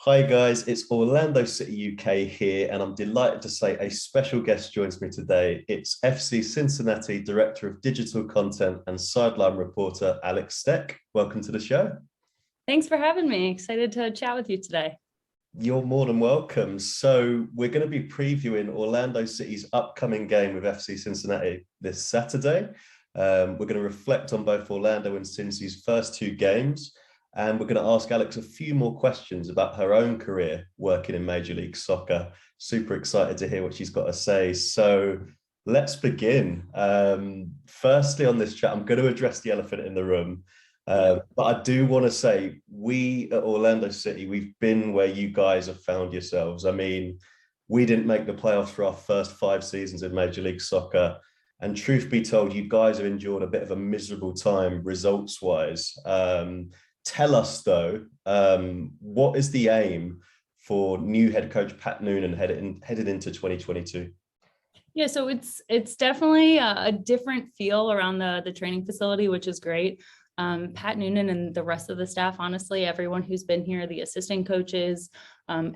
Hi guys, it's Orlando City UK here, and I'm delighted to say a special guest joins me today. It's FC Cincinnati Director of Digital Content and Sideline Reporter, Alex Stec. Welcome to the show. Thanks for having me. Excited to chat with you today. You're more than welcome. So we're going to be previewing Orlando City's upcoming game with FC Cincinnati this Saturday. We're going to reflect on both Orlando and Cincy's first two games. And we're going to ask Alex a few more questions about her own career working in Major League Soccer. Super excited to hear what she's got to say. So let's begin. Firstly, on this chat, I'm going to address the elephant in the room. But I do want to say, we at Orlando City, we've been where you guys have found yourselves. I mean, we didn't make the playoffs for our first 5 seasons in Major League Soccer. And truth be told, you guys have endured a bit of a miserable time results-wise. Tell us, though, what is the aim for new head coach Pat Noonan headed into 2022? Yeah, so it's definitely a different feel around the training facility, which is great. Pat Noonan and the rest of the staff, honestly, everyone who's been here, the assistant coaches,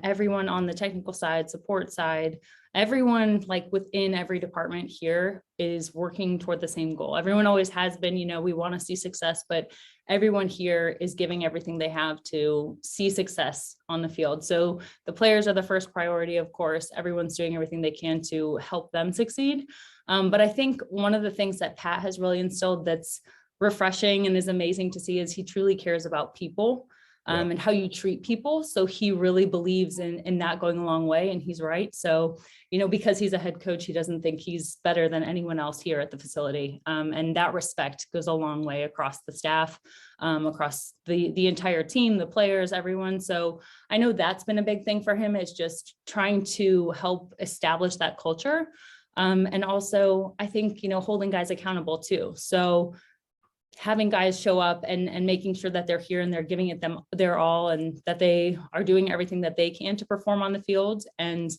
everyone on the technical side, support side, everyone like within every department here is working toward the same goal. Everyone always has been, we want to see success, but everyone here is giving everything they have to see success on the field. So the players are the first priority, of course. Everyone's doing everything they can to help them succeed. But I think one of the things that Pat has really instilled that's refreshing and is amazing to see is he truly cares about people and how you treat people. So he really believes in that going a long way, and he's right. So, because he's a head coach, he doesn't think he's better than anyone else here at the facility. And that respect goes a long way across the staff, across the entire team, the players, everyone. So I know that's been a big thing for him, is just trying to help establish that culture. And also, I think, holding guys accountable too. So having guys show up and making sure that they're here and they're giving it them their all, and that they are doing everything that they can to perform on the field, and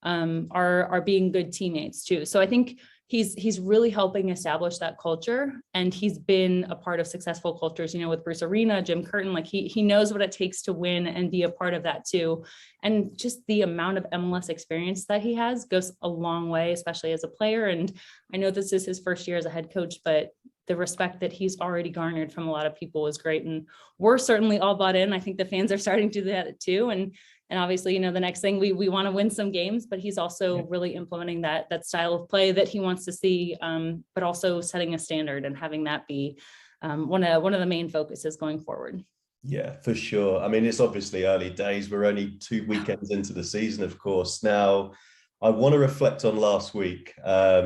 are being good teammates too. So I think he's really helping establish that culture, and he's been a part of successful cultures, with Bruce Arena, Jim Curtin. Like he knows what it takes to win and be a part of that too. And just the amount of MLS experience that he has goes a long way, especially as a player. And I know this is his first year as a head coach, but the respect that he's already garnered from a lot of people is great. And we're certainly all bought in. I think the fans are starting to do that too. And obviously, the next thing we want to win some games, but he's also really implementing that style of play that he wants to see, but also setting a standard and having that be one of the main focuses going forward. Yeah, for sure. I mean, it's obviously early days. We're only 2 weekends into the season, of course. Now, I want to reflect on last week. I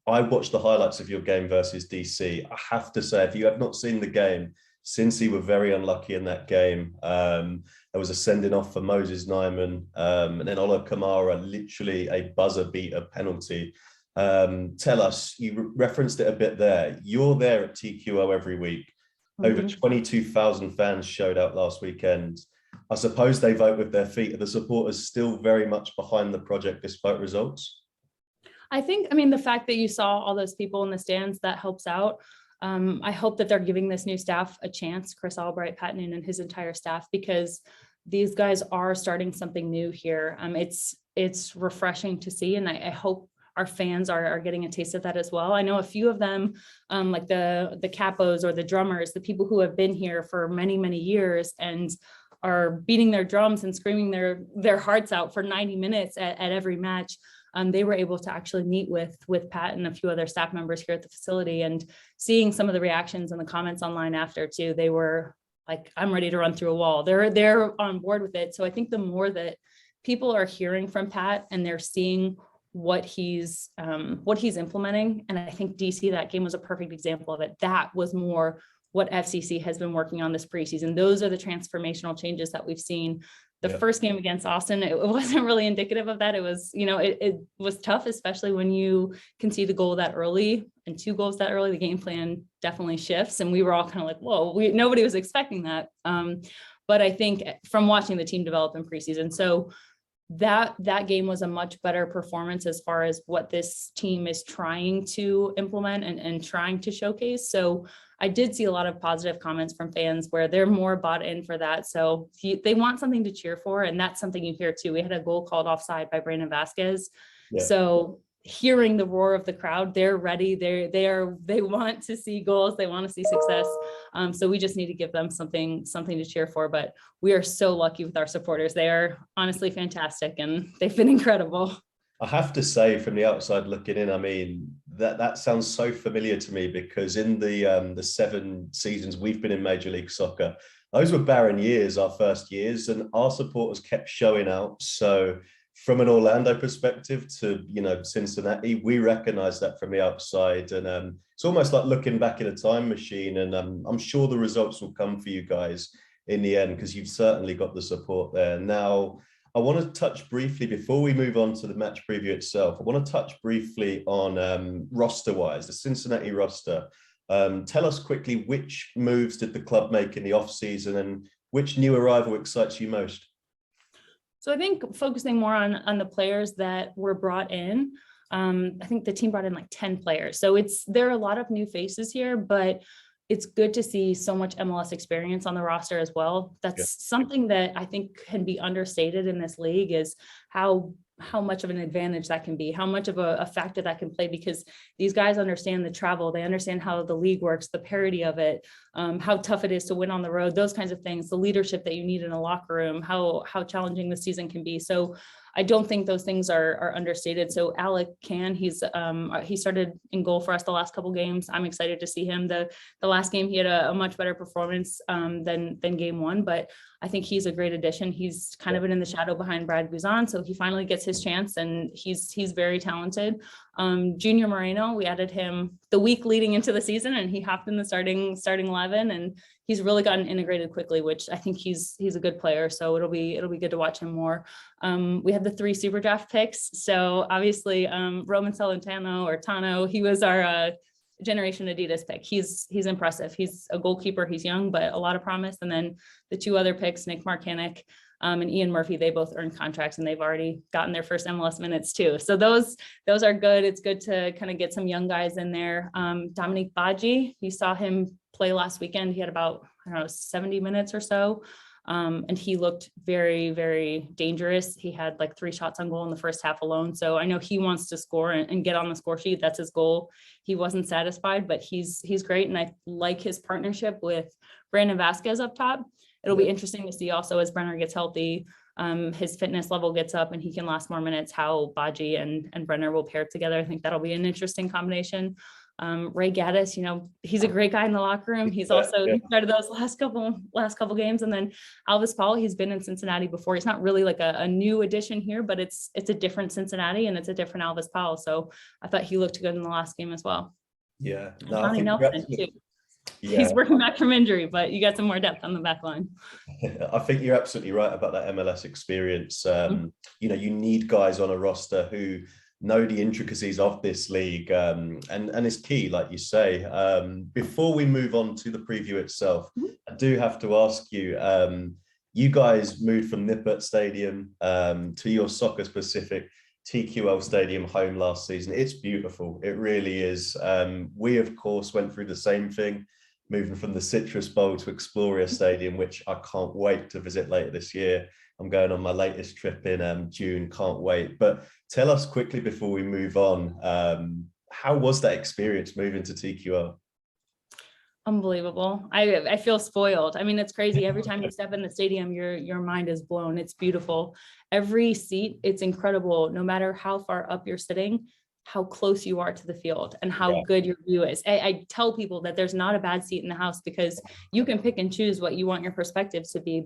watched the highlights of your game versus DC. I have to say, if you have not seen the game, Cincy were very unlucky in that game. There was a sending off for Moses Nyman, and then Ola Kamara, literally a buzzer beater penalty. Tell us, you referenced it a bit there. You're there at TQO every week. Over 22,000 fans showed out last weekend. I suppose they vote with their feet. Are the supporters still very much behind the project despite results? I think, the fact that you saw all those people in the stands, that helps out. I hope that they're giving this new staff a chance, Chris Albright, Pat Noonan, and his entire staff, because these guys are starting something new here. It's refreshing to see, and I hope our fans are getting a taste of that as well. I know a few of them, like the capos or the drummers, the people who have been here for many, many years and are beating their drums and screaming their hearts out for 90 minutes at every match. They were able to actually meet with Pat and a few other staff members here at the facility, and seeing some of the reactions and the comments online after too, they were like, I'm ready to run through a wall. They're on board with it. So I think the more that people are hearing from Pat and they're seeing what he's implementing, and I think DC, that game was a perfect example of it. That was more what FCC has been working on this preseason. Those are the transformational changes that we've seen. The first game against Austin, it wasn't really indicative of that. It was, it was tough, especially when you can see the goal that early and 2 goals that early. The game plan definitely shifts, and we were all kind of like, whoa, nobody was expecting that. But I think from watching the team develop in preseason, so that game was a much better performance as far as what this team is trying to implement and trying to showcase. So I did see a lot of positive comments from fans where they're more bought in for that. So they want something to cheer for. And that's something you hear too. We had a goal called offside by Brandon Vasquez. Yeah. So hearing the roar of the crowd, they're ready. They want to see goals. They want to see success. So we just need to give them something to cheer for. But we are so lucky with our supporters. They are honestly fantastic and they've been incredible. I have to say, from the outside looking in, I mean, that sounds so familiar to me, because in the 7 seasons we've been in Major League Soccer, those were barren years, our first years, and our supporters kept showing out. So from an Orlando perspective to, Cincinnati, we recognize that from the outside. And it's almost like looking back in a time machine. And I'm sure the results will come for you guys in the end, because you've certainly got the support there. Now, I want to touch briefly, before we move on to the match preview itself, I want to touch briefly on roster-wise, the Cincinnati roster. Tell us quickly, which moves did the club make in the off-season, and which new arrival excites you most? So I think focusing more on the players that were brought in, I think the team brought in like 10 players. So there are a lot of new faces here, but it's good to see so much MLS experience on the roster as well. That's something that I think can be understated in this league, is how much of an advantage that can be, how much of a factor that can play, because these guys understand the travel, they understand how the league works, the parity of it, how tough it is to win on the road, those kinds of things, the leadership that you need in a locker room, how challenging the season can be. So I don't think those things are understated. So Alex he started in goal for us the last couple games. I'm excited to see him. The last game he had a much better performance than game 1, but I think he's a great addition. He's kind of been in the shadow behind Brad Guzan, so he finally gets his chance, and he's very talented. Junior Moreno, we added him the week leading into the season, and he hopped in the starting 11, and he's really gotten integrated quickly, which I think he's a good player. So it'll be good to watch him more. We have the 3 super draft picks. So obviously Roman Celentano, or Tano, he was our Generation Adidas pick. He's impressive. He's a goalkeeper. He's young, but a lot of promise. And then the 2 other picks, Nick Marcanic and Ian Murphy, they both earned contracts, and they've already gotten their first MLS minutes too. So those are good. It's good to kind of get some young guys in there. Dominique Badji, you saw him play last weekend. He had about, 70 minutes or so. And he looked very, very dangerous. He had like 3 shots on goal in the first half alone. So I know he wants to score and get on the score sheet. That's his goal. He wasn't satisfied, but he's great. And I like his partnership with Brandon Vasquez up top. It'll be interesting to see also, as Brenner gets healthy, his fitness level gets up and he can last more minutes, how Badji and Brenner will pair together. I think that'll be an interesting combination. Ray Gaddis, he's a great guy in the locker room. He's also he started those last couple games. And then Alvis Paul, he's been in Cincinnati before. He's not really like a new addition here, but it's a different Cincinnati and it's a different Alvis Paul. So I thought he looked good in the last game as well. Yeah. And Johnny Nelson too. Yeah. He's working back from injury, but you got some more depth on the back line. I think you're absolutely right about that MLS experience. You need guys on a roster who know the intricacies of this league, and it's key, like you say. Before we move on to the preview itself, I do have to ask you, you guys moved from Nippert Stadium to your soccer-specific TQL Stadium home last season. It's beautiful. It really is. We, of course, went through the same thing, moving from the Citrus Bowl to Exploria Stadium, which I can't wait to visit later this year. I'm going on my latest trip in June. Can't wait. But tell us quickly before we move on, how was that experience moving to TQL? Unbelievable. I feel spoiled. I mean, it's crazy. Every time you step in the stadium, your mind is blown. It's beautiful. Every seat, it's incredible. No matter how far up you're sitting, how close you are to the field and how good your view is. I tell people that there's not a bad seat in the house because you can pick and choose what you want your perspective to be,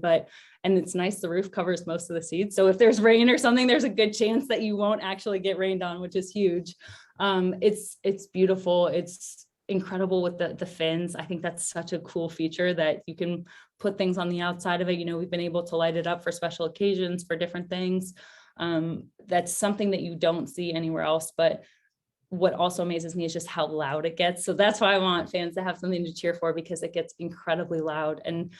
and it's nice. The roof covers most of the seats. So if there's rain or something, there's a good chance that you won't actually get rained on, which is huge. It's beautiful. It's incredible with the fins. I think that's such a cool feature that you can put things on the outside of it. We've been able to light it up for special occasions, for different things. That's something that you don't see anywhere else. But what also amazes me is just how loud it gets. So that's why I want fans to have something to cheer for, because it gets incredibly loud. And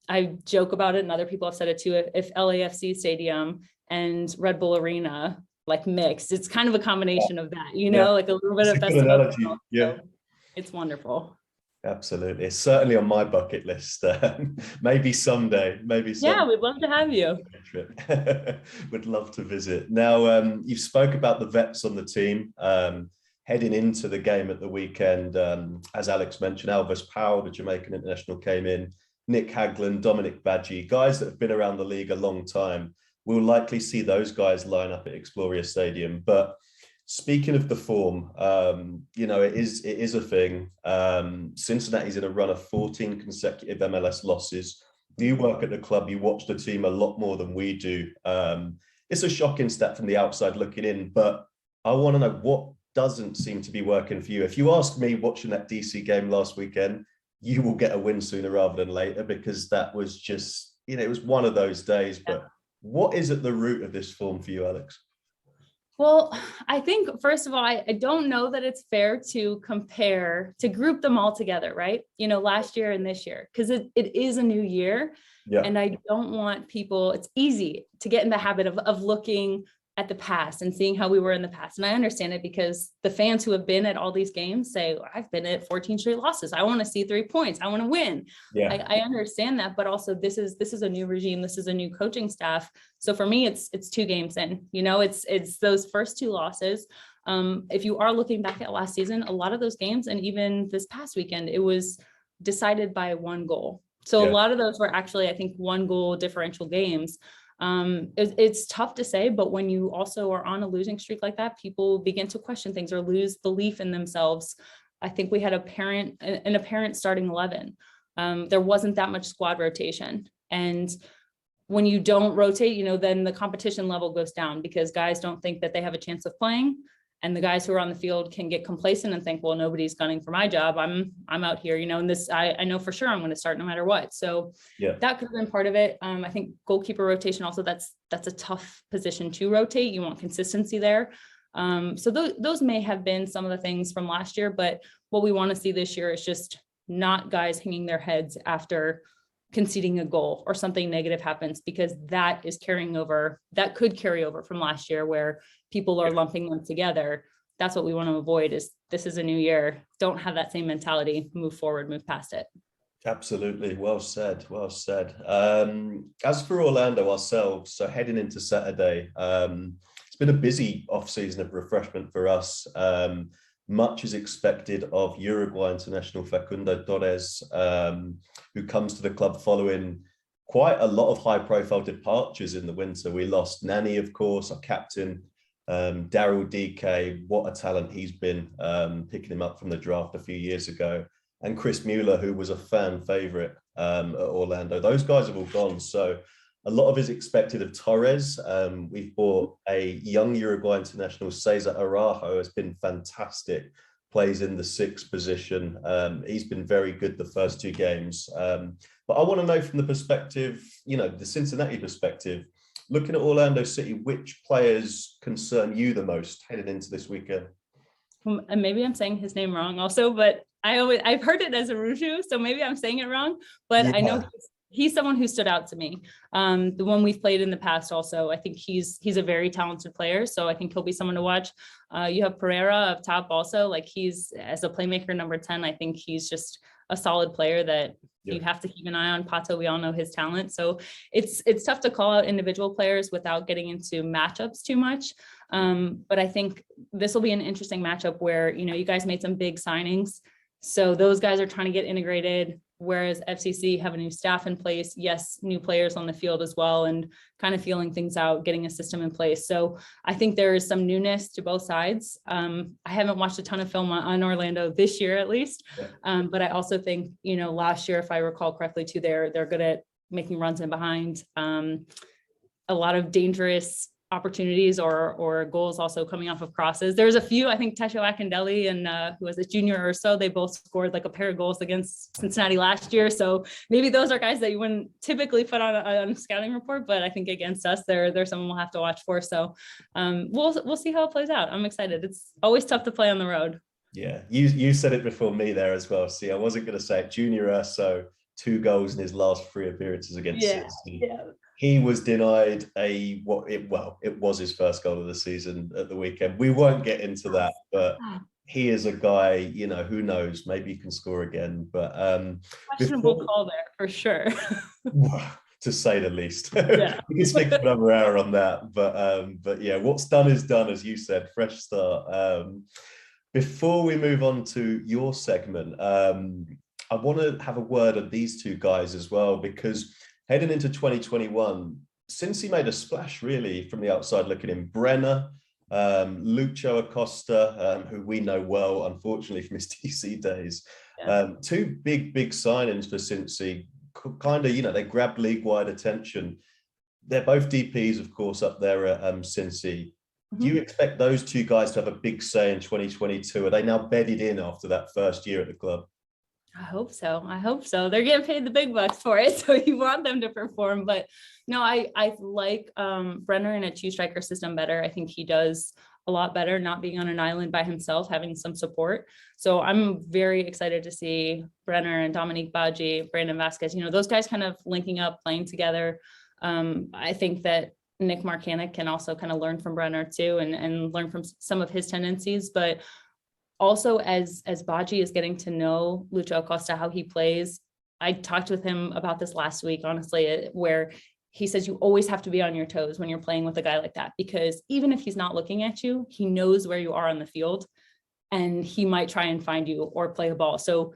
I joke about it, and other people have said it too. If LAFC Stadium and Red Bull Arena like mixed, it's kind of a combination of that, like a little bit of festival. Yeah, so it's wonderful. Absolutely. It's certainly on my bucket list. Maybe someday, Yeah, we'd love to have you. trip. Would love to visit. Now, you've spoke about the vets on the team. Heading into the game at the weekend, as Alex mentioned, Elvis Powell, the Jamaican international, came in. Nick Hagland, Dominic Badgie, guys that have been around the league a long time. We'll likely see those guys line up at Exploria Stadium. But speaking of the form, it is a thing. Cincinnati's in a run of 14 consecutive MLS losses. You work at the club, you watch the team a lot more than we do. It's a shocking stat from the outside looking in, but I want to know what doesn't seem to be working for you. If you ask me watching that DC game last weekend, you will get a win sooner rather than later, because that was just, it was one of those days. But what is at the root of this form for you, Alex? Well, I think, first of all, I don't know that it's fair to group them all together, right? Last year and this year, because it is a new year. Yeah. And I don't want people, it's easy to get in the habit of looking at the past and seeing how we were in the past. And I understand it, because the fans who have been at all these games say, I've been at 14 straight losses. I want to see 3 points. I want to win. Yeah. I understand that, but also this is a new regime. This is a new coaching staff. So for me, it's 2 games in, it's those first 2 losses. If you are looking back at last season, a lot of those games, and even this past weekend, it was decided by 1 goal. So a lot of those were actually, I think, 1 goal differential games. It's tough to say, but when you also are on a losing streak like that, people begin to question things or lose belief in themselves. I think we had an apparent starting 11. There wasn't that much squad rotation. And when you don't rotate, then the competition level goes down, because guys don't think that they have a chance of playing. And the guys who are on the field can get complacent and think, well, nobody's gunning for my job. I'm out here, and this, I know for sure I'm going to start no matter what. So that could have been part of it. I think goalkeeper rotation also, that's a tough position to rotate. You want consistency there. So those may have been some of the things from last year, but what we want to see this year is just not guys hanging their heads after conceding a goal or something negative happens, because that could carry over from last year, where people are lumping them together. That's what we want to avoid. Is this is a new year. Don't have that same mentality. Move forward, move past it. Absolutely. Well said. Well said. As for Orlando ourselves, so heading into Saturday, it's been a busy off-season of refreshment for us. Much is expected of Uruguay international Facundo Torres, who comes to the club following quite a lot of high-profile departures in the winter. We lost Nani, of course, our captain, Daryl DK. What a talent he's been, picking him up from the draft a few years ago. And Chris Mueller, who was a fan favourite at Orlando. Those guys have all gone. So a lot of is expected of Torres. We've bought a young Uruguay international, Cesar Araujo, has been fantastic, plays in the 6th position. He's been very good the first 2 games. But I want to know from the perspective, the Cincinnati perspective, looking at Orlando City, which players concern you the most headed into this weekend? And maybe I'm saying his name wrong also, but I've heard it as Aruju, so maybe I'm saying it wrong, but I know he's someone who stood out to me. The one we've played in the past also, I think he's a very talented player. So I think he'll be someone to watch. You have Pereira up top also, like he's, as a playmaker number 10, I think he's just a solid player that you have to keep an eye on. Pato, we all know his talent. So it's tough to call out individual players without getting into matchups too much. But I think this will be an interesting matchup where, you guys made some big signings. So those guys are trying to get integrated, whereas FCC have a new staff in place. Yes, new players on the field as well, and kind of feeling things out, getting a system in place. So I think there is some newness to both sides. I haven't watched a ton of film on Orlando this year, at least. But I also think, last year, if I recall correctly too, they're good at making runs in behind. A lot of dangerous opportunities or goals also coming off of crosses. There's a few, I think Tesho Akindele and who was it, Junior Urso, they both scored like a pair of goals against Cincinnati last year. So maybe those are guys that you wouldn't typically put on a scouting report, but I think against us, they're someone we'll have to watch for. So we'll see how it plays out. I'm excited. It's always tough to play on the road. Yeah, you said it before me there as well. See, I wasn't going to say it. Junior Urso, 2 goals in his last 3 appearances against City. Yeah. He was denied it was his first goal of the season at the weekend. We won't get into that, but he is a guy, you know, who knows, maybe he can score again. But Questionable call there for sure. to say the least. Yeah. We can stick another hour on that. But yeah, what's done is done, as you said, fresh start. Before we move on to your segment, I want to have a word on these two guys as well, because heading into 2021, since he made a splash really from the outside looking in, Brenner, Lucho Acosta, who we know well, unfortunately, from his DC days. Yeah. Two big signings for Cincy, kind of, you know, they grabbed league-wide attention. They're both DPs, of course, up there at Cincy. Do you expect those two guys to have a big say in 2022? Are they now bedded in after that first year at the club? I hope so. I hope so. They're getting paid the big bucks for it, so you want them to perform. But no, I like Brenner in a two-striker system better. I think he does a lot better not being on an island by himself, having some support. So I'm very excited to see Brenner and Dominique Badji, Brandon Vasquez, you know, those guys kind of linking up, playing together. I think that Nick Marcanic can also kind of learn from Brenner too, and learn from some of his tendencies. But also as Badji is getting to know Lucho Acosta, how he plays, I talked with him about this last week, honestly, where he says you always have to be on your toes when you're playing with a guy like that, because even if he's not looking at you, he knows where you are on the field and he might try and find you or play a ball. So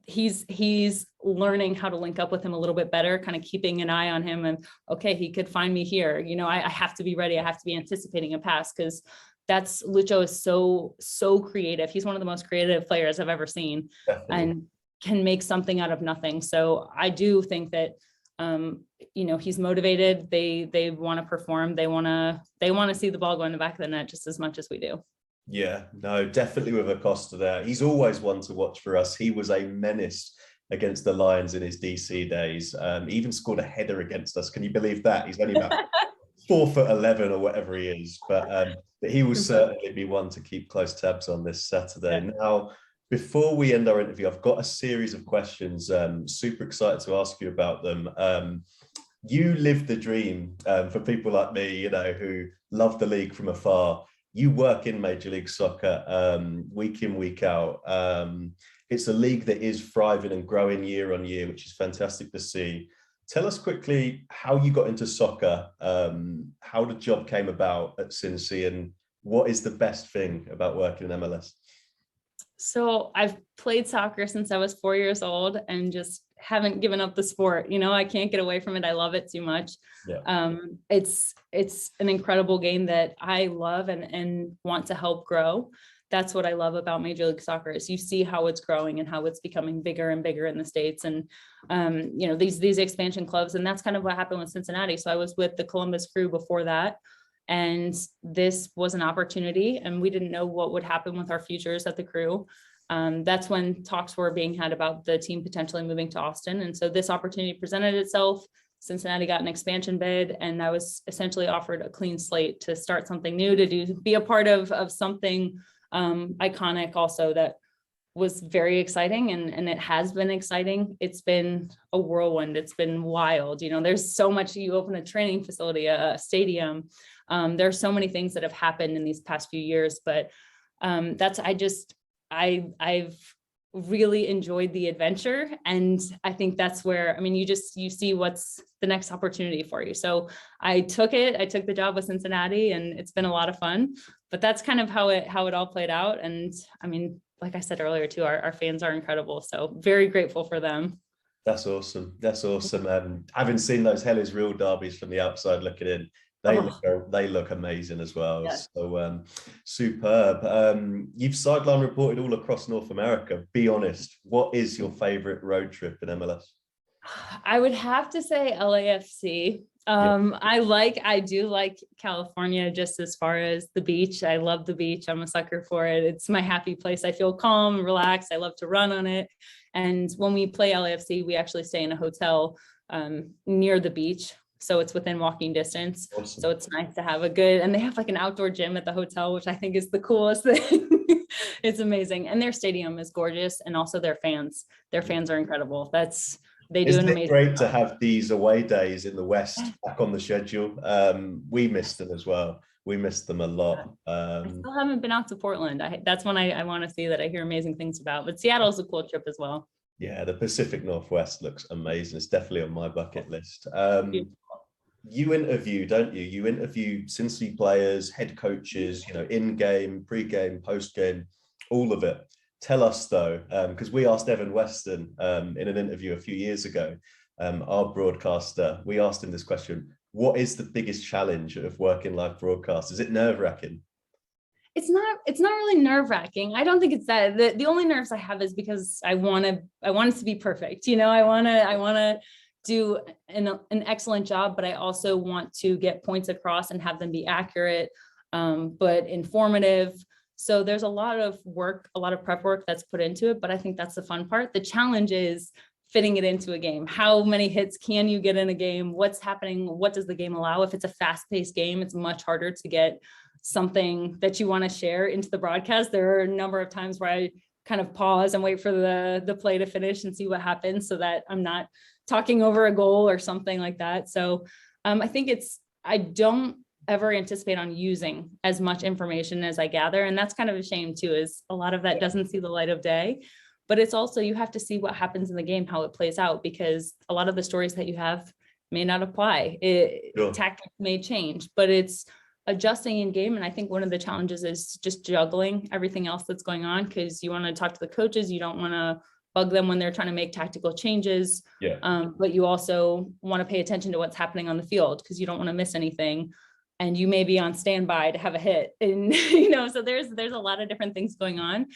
he's learning how to link up with him a little bit better, kind of keeping an eye on him, and okay, he could find me here. You know, I have to be ready. I have to be anticipating a pass, because Lucho is so creative. He's one of the most creative players I've ever seen. Definitely. And can make something out of nothing. So I do think that you know, he's motivated. They want to perform. They want to see the ball go in the back of the net just as much as we do. Yeah, no, definitely with Acosta there. He's always one to watch for us. He was a menace against the Lions in his DC days. He even scored a header against us. Can you believe that? He's only about 4'11" or whatever he is. But he will certainly be one to keep close tabs on this Saturday. Yeah. Now, before we end our interview, I've got a series of questions. Super excited to ask you about them. You live the dream for people like me, you know, who love the league from afar. You work in Major League Soccer week in, week out. It's a league that is thriving and growing year on year, which is fantastic to see. Tell us quickly how you got into soccer, how the job came about at Cincy, and what is the best thing about working in MLS? So I've played soccer since I was 4 years old and just haven't given up the sport. You know, I can't get away from it. I love it too much. Yeah. It's an incredible game that I love and want to help grow. That's what I love about Major League Soccer, is you see how it's growing and how it's becoming bigger and bigger in the States. And, you know, these expansion clubs, and that's kind of what happened with Cincinnati. So I was with the Columbus Crew before that. And this was an opportunity, and we didn't know what would happen with our futures at the Crew. That's when talks were being had about the team potentially moving to Austin. And so this opportunity presented itself. Cincinnati got an expansion bid, and I was essentially offered a clean slate to start something new, to be a part of something iconic also that was very exciting, and it has been exciting. It's been a whirlwind. It's been wild. You know, there's so much. You open a training facility, a stadium. There's so many things that have happened in these past few years, but I've really enjoyed the adventure. And I think that's where, I mean, you see what's the next opportunity for you. So I took the job with Cincinnati, and it's been a lot of fun, but that's kind of how it all played out. And I mean, like I said earlier too, our fans are incredible. So very grateful for them. That's awesome. That's awesome. Having seen those Hell is Real derbies from the outside looking in, they look amazing as well. Yes. So superb. You've sideline reported all across North America. Be honest, what is your favorite road trip in MLS? I would have to say LAFC. I do like California, just as far as the beach. I love the beach. I'm a sucker for it. It's my happy place. I feel calm, relaxed. I love to run on it. And when we play LAFC, we actually stay in a hotel near the beach. So it's within walking distance. Awesome. So it's nice to have and they have like an outdoor gym at the hotel, which I think is the coolest thing. It's amazing. And their stadium is gorgeous. And also their fans are incredible. They do an amazing job. Great to have these away days in the West back on the schedule. We missed them as well. We miss them a lot. I still haven't been out to Portland. That's one I want to see, that I hear amazing things about. But Seattle's a cool trip as well. Yeah, the Pacific Northwest looks amazing. It's definitely on my bucket list. You interview, don't you? You interview Cincinnati players, head coaches, in-game, pre-game, post-game, all of it. Tell us though, because we asked Evan Weston in an interview a few years ago, our broadcaster, we asked him this question: what is the biggest challenge of working live broadcast? Is it nerve-wracking? It's not really nerve-wracking. I don't think it's that. The only nerves I have is because I want it to be perfect. I want to do an excellent job, but I also want to get points across and have them be accurate, but informative. So there's a lot of work, a lot of prep work that's put into it, but I think that's the fun part. The challenge is fitting it into a game. How many hits can you get in a game? What's happening? What does the game allow? If it's a fast-paced game, it's much harder to get something that you want to share into the broadcast. There are a number of times where I kind of pause and wait for the play to finish and see what happens, so that I'm not talking over a goal or something like that. So I think I don't ever anticipate on using as much information as I gather. And that's kind of a shame too, is a lot of that doesn't see the light of day. But it's also, you have to see what happens in the game, how it plays out, because a lot of the stories that you have may not apply. Tactics may change, but it's adjusting in game. And I think one of the challenges is just juggling everything else that's going on, because you want to talk to the coaches. You don't want to bug them when they're trying to make tactical changes. But you also want to pay attention to what's happening on the field, because you don't want to miss anything. And you may be on standby to have a hit. And, so there's a lot of different things going on.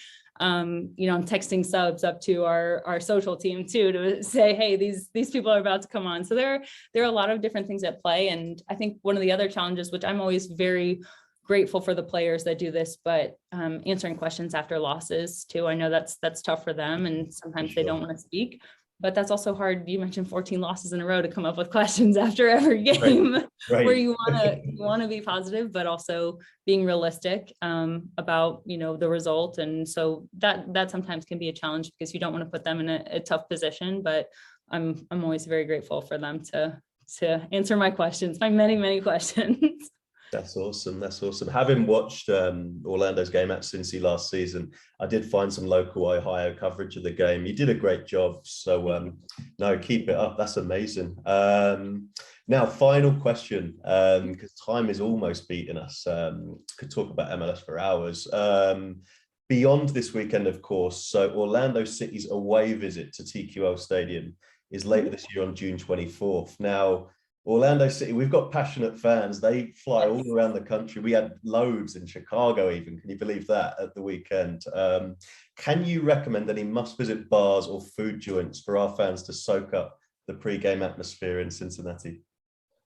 I'm texting subs up to our social team too, to say, hey, these people are about to come on. So there are a lot of different things at play. And I think one of the other challenges, which I'm always very grateful for the players that do this, but answering questions after losses too. I know that's tough for them, and sometimes they don't want to speak, but that's also hard. You mentioned 14 losses in a row, to come up with questions after every game, right. Where you want to be positive, but also being realistic about the result. And so that sometimes can be a challenge, because you don't want to put them in a tough position. But I'm always very grateful for them to answer my questions, my many questions. That's awesome. That's awesome. Having watched Orlando's game at Cincy last season, I did find some local Ohio coverage of the game. You did a great job. So no, keep it up. That's amazing. Now, final question, because time is almost beating us. Could talk about MLS for hours. Beyond this weekend, of course. So Orlando City's away visit to TQL Stadium is later this year on June 24th. Now, Orlando City, we've got passionate fans. They fly all around the country. We had loads in Chicago even. Can you believe that, at the weekend? Can you recommend any must-visit bars or food joints for our fans to soak up the pre-game atmosphere in Cincinnati?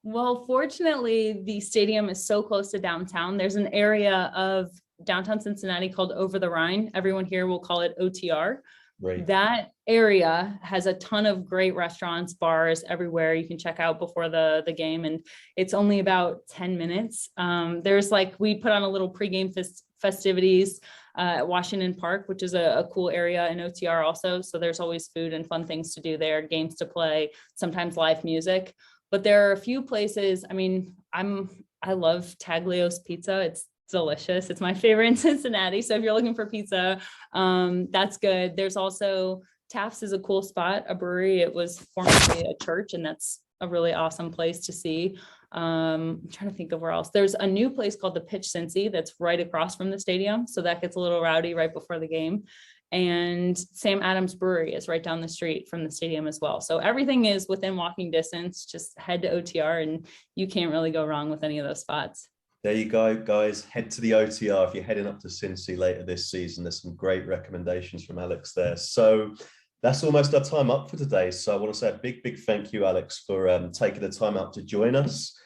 Well, fortunately, the stadium is so close to downtown. There's an area of downtown Cincinnati called Over the Rhine. Everyone here will call it OTR. Right. That area has a ton of great restaurants, bars everywhere you can check out before the game. And it's only about 10 minutes. We put on a little pregame festivities at Washington Park, which is a cool area in OTR also. So there's always food and fun things to do there, games to play, sometimes live music. But there are a few places. I mean, I love Taglio's Pizza. It's delicious. It's my favorite in Cincinnati. So if you're looking for pizza, that's good. There's also Taft's is a cool spot, a brewery. It was formerly a church, and that's a really awesome place to see. I'm trying to think of where else. There's a new place called the Pitch Cincy that's right across from the stadium. So that gets a little rowdy right before the game. And Sam Adams Brewery is right down the street from the stadium as well. So everything is within walking distance. Just head to OTR and you can't really go wrong with any of those spots. There you go, guys. Head to the OTR if you're heading up to Cincy later this season. There's some great recommendations from Alex there. So that's almost our time up for today. So I want to say a big thank you, Alex, for taking the time out to join us.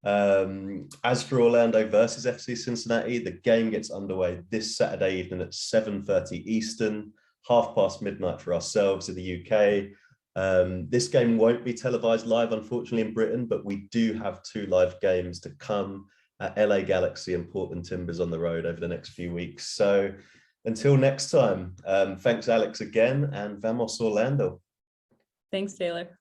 As for Orlando versus FC Cincinnati, the game gets underway this Saturday evening at 7:30 Eastern, midnight for ourselves in the UK. This game won't be televised live, unfortunately, in Britain, but we do have 2 live games to come at LA Galaxy and Portland Timbers on the road over the next few weeks. So until next time, thanks, Alex, again, and Vamos Orlando. Thanks, Taylor.